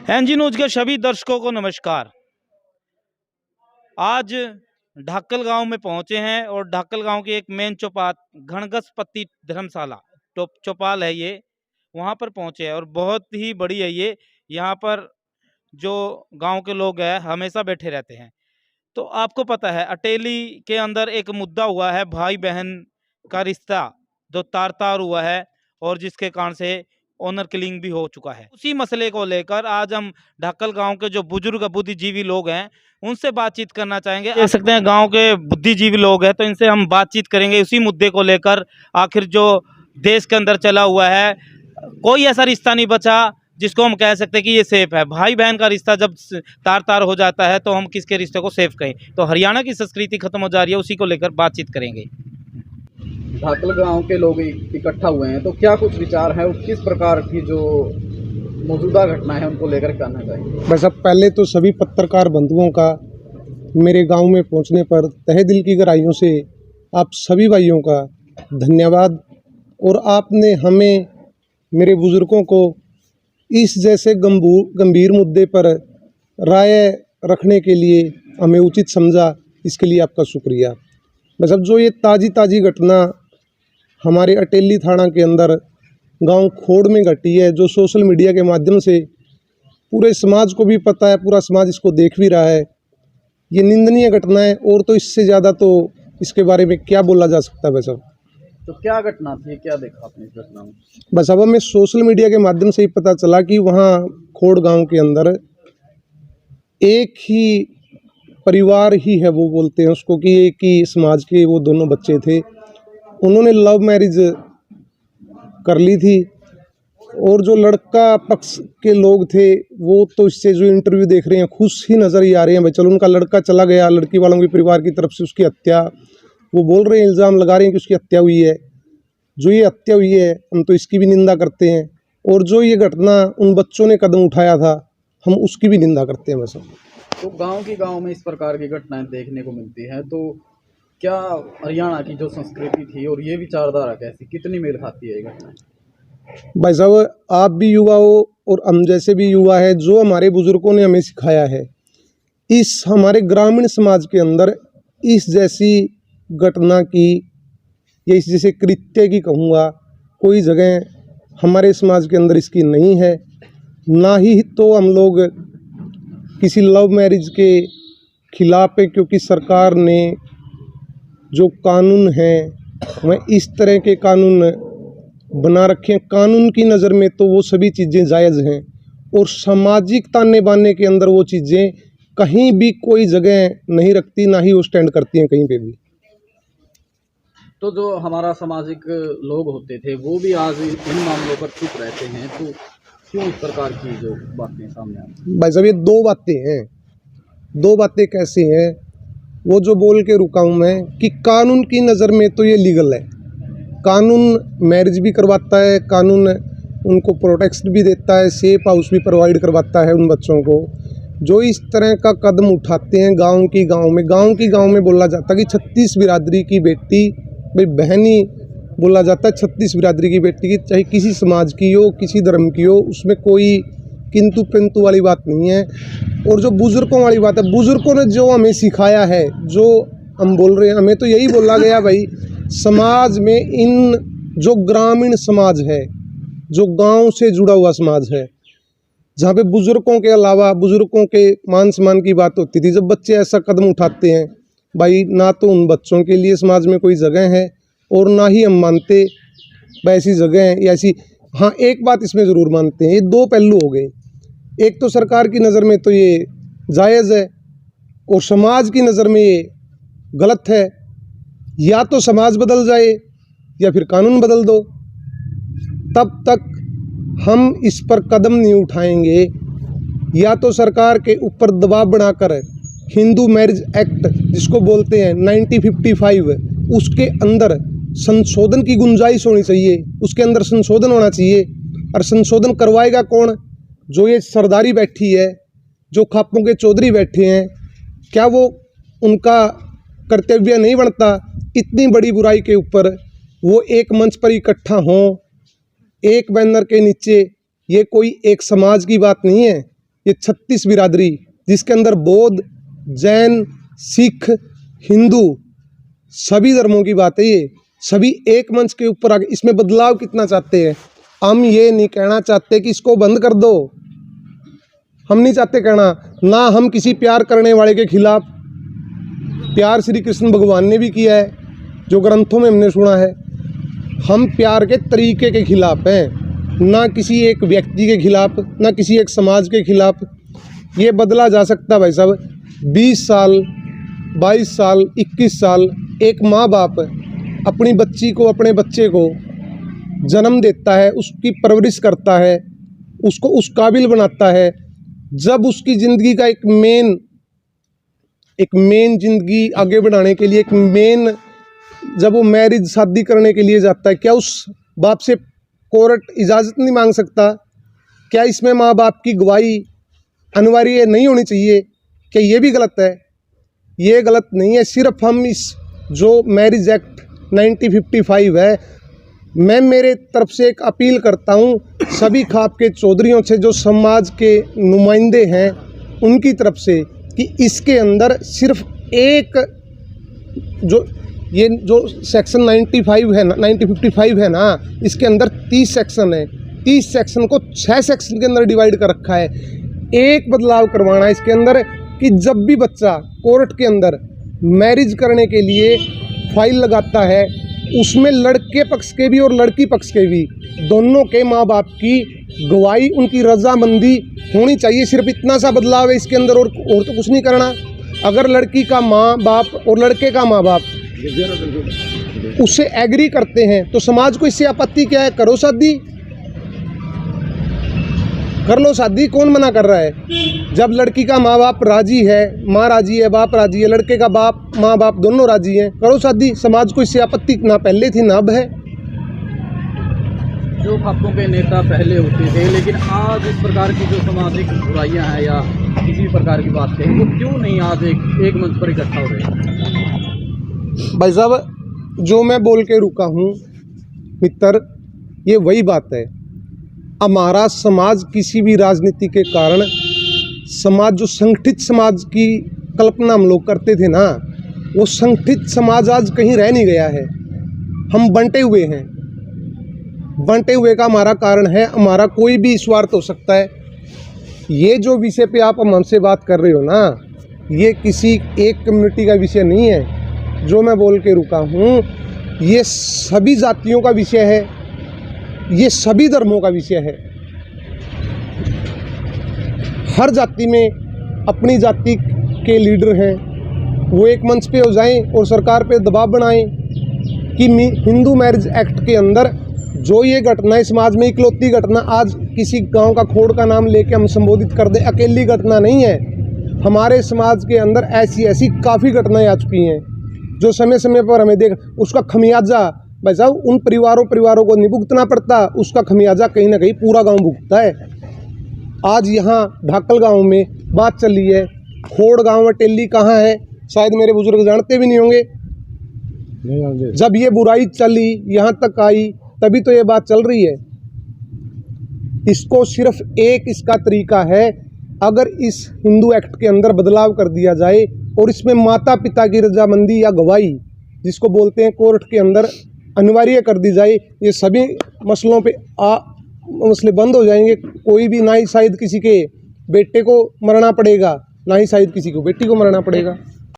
NG news के सभी दर्शकों को नमस्कार। आज ढाकल गांव में पहुंचे हैं और ढाकल गांव की एक मेन चौपाल घनगसपति धर्मशाला चौपाल है, ये वहां पर पहुंचे हैं और बहुत ही बड़ी है ये। यहाँ पर जो गांव के लोग हैं हमेशा बैठे रहते हैं। तो आपको पता है अटेली के अंदर एक मुद्दा हुआ है, भाई बहन का रिश्ता जो तार तार हुआ है और जिसके कारण से ऑनर किलिंग भी हो चुका है। उसी मसले को लेकर आज हम ढाकल गांव के जो बुजुर्ग बुद्धिजीवी लोग हैं उनसे बातचीत करना चाहेंगे। देख सकते हैं गांव के बुद्धिजीवी लोग हैं, तो इनसे हम बातचीत करेंगे उसी मुद्दे को लेकर। आखिर जो देश के अंदर चला हुआ है, कोई ऐसा रिश्ता नहीं बचा जिसको हम कह सकते कि ये सेफ है। भाई बहन का रिश्ता जब तार तार हो जाता है तो हम किसके रिश्ते को सेफ कहें। तो हरियाणा की संस्कृति खत्म हो जा रही है, उसी को लेकर बातचीत करेंगे। ढाकल गांव के लोग इकट्ठा हुए हैं, तो क्या कुछ विचार है और किस प्रकार की जो मौजूदा घटना है उनको लेकर कहना चाहिए? बस अब पहले तो सभी पत्रकार बंधुओं का मेरे गांव में पहुंचने पर तहे दिल की गहराइयों से आप सभी भाइयों का धन्यवाद। और आपने हमें, मेरे बुजुर्गों को, इस जैसे गंभीर मुद्दे पर राय रखने के लिए हमें उचित समझा, इसके लिए आपका शुक्रिया। बस अब जो ये ताज़ी घटना हमारे अटेली थाना के अंदर गांव खोड़ में घटी है, जो सोशल मीडिया के माध्यम से पूरे समाज को भी पता है, पूरा समाज इसको देख भी रहा है, ये निंदनीय घटना है। और तो इससे ज़्यादा तो इसके बारे में क्या बोला जा सकता है। बस अब तो क्या घटना थी, क्या देखा आपने इस घटना में? बस अब हमें सोशल मीडिया के माध्यम से ही पता चला कि वहाँ खोड़ गांव के अंदर एक ही परिवार ही है, वो बोलते हैं उसको, कि एक ही समाज के वो दोनों बच्चे थे। उन्होंने लव मैरिज कर ली थी और जो लड़का पक्ष के लोग थे वो तो इससे जो इंटरव्यू देख रहे हैं खुश ही नज़र ही आ रहे हैं। भाई चलो, उनका लड़का चला गया, लड़की वालों के परिवार की तरफ से उसकी हत्या, वो बोल रहे हैं, इल्ज़ाम लगा रहे हैं कि उसकी हत्या हुई है। जो ये हत्या हुई है हम तो इसकी भी निंदा करते हैं, और जो ये घटना उन बच्चों ने कदम उठाया था हम उसकी भी निंदा करते हैं। बस तो गांव में इस प्रकार की घटनाएं देखने को मिलती हैं, तो क्या हरियाणा की जो संस्कृति थी और ये विचारधारा कैसी, कितनी मेल खाती है ये घटना? भाई साहब, आप भी युवा हो और हम जैसे भी युवा है, जो हमारे बुजुर्गों ने हमें सिखाया है, इस हमारे ग्रामीण समाज के अंदर इस जैसी घटना की या इस जैसे कृत्य की कहूँगा, कोई जगह हमारे समाज के अंदर इसकी नहीं है। ना ही तो हम लोग किसी लव मैरिज के खिलाफ है, क्योंकि सरकार ने जो कानून हैं वह इस तरह के कानून बना रखे हैं। कानून की नज़र में तो वो सभी चीज़ें जायज़ हैं, और सामाजिक ताने बाने के अंदर वो चीज़ें कहीं भी कोई जगह नहीं रखती, ना ही वो स्टैंड करती हैं कहीं पे भी। तो जो हमारा सामाजिक लोग होते थे वो भी आज इन मामलों पर चुप रहते हैं, तो क्यों इस प्रकार की जो बातें सामने आती? भाई साहब, ये दो बातें हैं। दो बातें कैसी हैं, वो जो बोल के रुका हूँ मैं कि कानून की नज़र में तो ये लीगल है, कानून मैरिज भी करवाता है, कानून उनको प्रोटेक्शन भी देता है, सेफ हाउस भी प्रोवाइड करवाता है उन बच्चों को जो इस तरह का कदम उठाते हैं। गांव की गांव में बोला जाता है कि 36 बिरादरी की बेटी, भाई बहन ही बोला जाता है 36 बिरादरी की बेटी की, चाहे किसी समाज की हो, किसी धर्म की हो, उसमें कोई किंतु परंतु वाली बात नहीं है। और जो बुज़ुर्गों वाली बात है, बुज़ुर्गों ने जो हमें सिखाया है, जो हम बोल रहे हैं, हमें तो यही बोला गया भाई, समाज में इन जो ग्रामीण समाज है, जो गांव से जुड़ा हुआ समाज है, जहाँ पे बुज़ुर्गों के अलावा बुज़ुर्गों के मान सम्मान की बात होती थी, जब बच्चे ऐसा कदम उठाते हैं भाई, ना तो उन बच्चों के लिए समाज में कोई जगह है और ना ही हम मानते वैसी जगह है या ऐसी। हाँ, एक बात इसमें ज़रूर मानते हैं, ये दो पहलू हो गए। एक तो सरकार की नज़र में तो ये जायज़ है और समाज की नज़र में ये गलत है। या तो समाज बदल जाए या फिर कानून बदल दो, तब तक हम इस पर कदम नहीं उठाएंगे। या तो सरकार के ऊपर दबाव बनाकर हिंदू मैरिज एक्ट जिसको बोलते हैं 1955, उसके अंदर संशोधन की गुंजाइश होनी चाहिए, उसके अंदर संशोधन होना चाहिए। और संशोधन करवाएगा कौन? जो ये सरदारी बैठी है, जो खापों के चौधरी बैठे हैं, क्या वो उनका कर्तव्य नहीं बनता इतनी बड़ी बुराई के ऊपर वो एक मंच पर इकट्ठा हों, एक बैनर के नीचे? ये कोई एक समाज की बात नहीं है, ये 36 बिरादरी, जिसके अंदर बौद्ध, जैन, सिख, हिंदू, सभी धर्मों की बात है, ये सभी एक मंच के ऊपर आके इसमें बदलाव कितना चाहते हैं। हम ये नहीं कहना चाहते कि इसको बंद कर दो, हम नहीं चाहते कहना, ना हम किसी प्यार करने वाले के खिलाफ, प्यार श्री कृष्ण भगवान ने भी किया है, जो ग्रंथों में हमने सुना है। हम प्यार के तरीके के खिलाफ हैं, ना किसी एक व्यक्ति के खिलाफ, ना किसी एक समाज के खिलाफ। ये बदला जा सकता भाई साहब। 20 साल, 22 साल, 21 साल एक माँ बाप अपनी बच्ची को, अपने बच्चे को जन्म देता है, उसकी परवरिश करता है, उसको उस काबिल बनाता है। जब उसकी ज़िंदगी का एक मेन ज़िंदगी आगे बढ़ाने के लिए, जब वो मैरिज शादी करने के लिए जाता है, क्या उस बाप से कोर्ट इजाज़त नहीं मांग सकता? क्या इसमें माँ बाप की गवाही अनिवार्य नहीं होनी चाहिए? क्या ये भी गलत है? ये गलत नहीं है। सिर्फ हम इस जो मैरिज एक्ट 1955 है, मैं मेरे तरफ से एक अपील करता हूँ सभी खाप के चौधरियों से, जो समाज के नुमाइंदे हैं, उनकी तरफ से, कि इसके अंदर सिर्फ एक जो सेक्शन 1955 है ना, इसके अंदर 30 सेक्शन है। 30 सेक्शन को 6 सेक्शन के अंदर डिवाइड कर रखा है। एक बदलाव करवाना है इसके अंदर कि जब भी बच्चा कोर्ट के अंदर मैरिज करने के लिए फाइल लगाता है, उसमें लड़के पक्ष के भी और लड़की पक्ष के भी, दोनों के माँ बाप की गवाही, उनकी रजामंदी होनी चाहिए। सिर्फ इतना सा बदलाव है इसके अंदर, और तो कुछ नहीं करना। अगर लड़की का माँ बाप और लड़के का माँ बाप उससे एग्री करते हैं तो समाज को इससे आपत्ति क्या है? करो शादी, कर लो शादी, कौन मना कर रहा है? जब लड़की का माँ बाप राजी है, माँ राजी है, बाप राजी है, लड़के का माँ बाप दोनों राजी हैं, करो शादी। समाज को इससे आपत्ति ना पहले थी ना अब है। जो खापों के नेता पहले होते थे, लेकिन आज इस प्रकार की जो सामाजिक बुराइयां हैं या किसी भी प्रकार की बात कहें, वो क्यों नहीं आज एक मंच पर इकट्ठा हो रहे हैं? भाई साहब, जो मैं बोल के रुका हूँ मित्र, ये वही बात है। हमारा समाज किसी भी राजनीति के कारण, समाज जो संगठित समाज की कल्पना हम लोग करते थे ना, वो संगठित समाज आज कहीं रह नहीं गया है। हम बंटे हुए हैं। बंटे हुए का हमारा कारण है, हमारा कोई भी स्वार्थ हो सकता है। ये जो विषय पे आप हमसे बात कर रहे हो ना, ये किसी एक कम्युनिटी का विषय नहीं है। जो मैं बोल के रुका हूँ, ये सभी जातियों का विषय है, ये सभी धर्मों का विषय है। हर जाति में अपनी जाति के लीडर हैं, वो एक मंच पे हो जाएं और सरकार पे दबाव बनाएं कि हिंदू मैरिज एक्ट के अंदर जो ये घटना इस समाज में इकलौती घटना, आज किसी गांव का खोड़ का नाम लेके हम संबोधित कर दें, अकेली घटना नहीं है। हमारे समाज के अंदर ऐसी काफ़ी घटनाएं आ चुकी हैं जो समय समय पर हमें देख, उसका खमियाजा भाई साहब उन परिवारों को नहीं भुगतना पड़ता, उसका खमियाजा कहीं ना कहीं पूरा गांव भुगतता है। आज यहाँ ढाकल गांव में बात चल रही है, खोड़ गांव में टेली कहाँ है शायद मेरे बुजुर्ग जानते भी नहीं होंगे। जब ये बुराई चली यहाँ तक आई, तभी तो ये बात चल रही है। इसको सिर्फ एक इसका तरीका है, अगर इस हिंदू एक्ट के अंदर बदलाव कर दिया जाए और इसमें माता पिता की रजामंदी या गवाही, जिसको बोलते हैं, कोर्ट के अंदर अनिवार्य कर दी जाए, ये सभी मसलों पे मसले बंद हो जाएंगे। कोई भी, ना ही शायद किसी के बेटे को मरना पड़ेगा, ना ही शायद किसी को बेटी को मरना पड़ेगा।